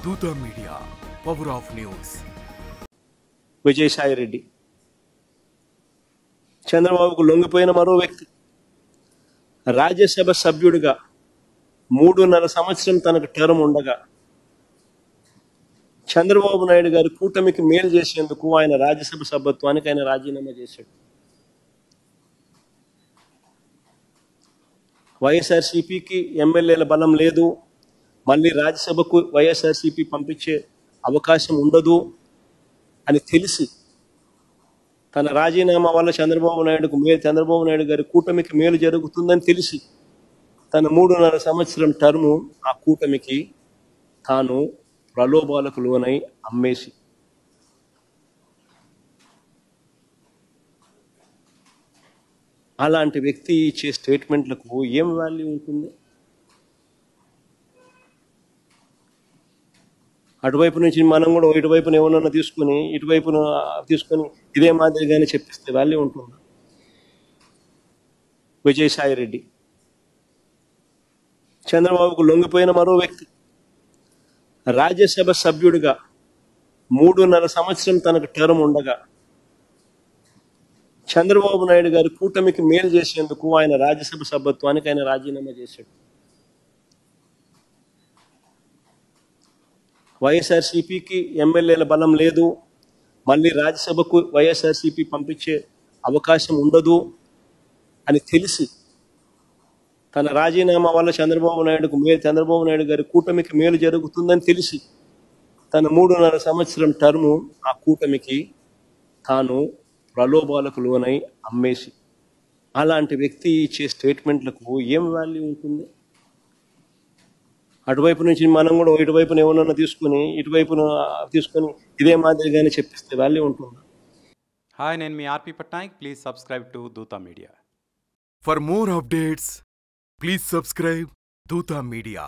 దూత media, power of news. Vijayasai Reddy చంద్రబాబుకు లొంగిపోయిన మరో వ్యక్తి. రాజ్యసభ సభ్యుడిగా 3.5 సంవత్సరం తనకు టర్మ్ ఉండగా చంద్రబాబు నాయుడు గారి కూటమికి మేలు చేసేందుకు ఆయన రాజ్యసభ సభ్యత్వానికి ఆయన రాజీనామా చేశాడు. వైఎస్ఆర్సీపీకి ఎమ్మెల్యేల బలం లేదు, మళ్ళీ రాజ్యసభకు వైఎస్ఆర్సీపీ పంపించే అవకాశం ఉండదు అని తెలిసి తన రాజీనామా వల్ల చంద్రబాబు నాయుడు గారి కూటమికి మేలు జరుగుతుందని తెలిసి తన 3.5 సంవత్సరం టర్ము ఆ కూటమికి తాను ప్రలోభాలకు లోనై అమ్మేసి అలాంటి వ్యక్తి ఇచ్చే స్టేట్మెంట్లకు ఏం వాల్యూ ఉంటుంది? అటువైపు నుంచి మనం కూడా ఇటువైపున ఏమన్నా తీసుకుని ఇటువైపున తీసుకొని ఇదే మాదిరిగానే చెప్పిస్తే వాల్యూ ఉంటుంది. విజయసాయి రెడ్డి చంద్రబాబుకు లొంగిపోయిన మరో వ్యక్తి. రాజ్యసభ సభ్యుడిగా 3.5 సంవత్సరం తనకు టర్మ్ ఉండగా చంద్రబాబు నాయుడు గారి కూటమికి మేలు చేసేందుకు ఆయన రాజ్యసభ సభ్యత్వానికి ఆయన రాజీనామా చేశాడు. వైఎస్ఆర్సీపీకి ఎమ్మెల్యేల బలం లేదు, మళ్ళీ రాజ్యసభకు వైఎస్ఆర్సీపీ పంపించే అవకాశం ఉండదు అని తెలిసి తన రాజీనామా వల్ల చంద్రబాబు నాయుడు గారి కూటమికి మేలు జరుగుతుందని తెలిసి తన 3.5 సంవత్సరం టర్ము ఆ కూటమికి తాను ప్రలోభాలకు లోనై అమ్మేసి అలాంటి వ్యక్తి ఇచ్చే స్టేట్మెంట్లకు ఏం వాల్యూ ఉంటుంది? అటువైపు నుంచి మనం కూడా ఇటువైపున ఏమన్నా తీసుకుని ఇటువైపున తీసుకొని ఇదే మాదిరిగానే చెప్పిస్తే వాల్యూ ఉంటుంది. హాయ్, నేను మీ ఆర్పి పట్నాయక్. ప్లీజ్ సబ్స్క్రైబ్ టు దూత media. For more updates please subscribe దూత మీడియా.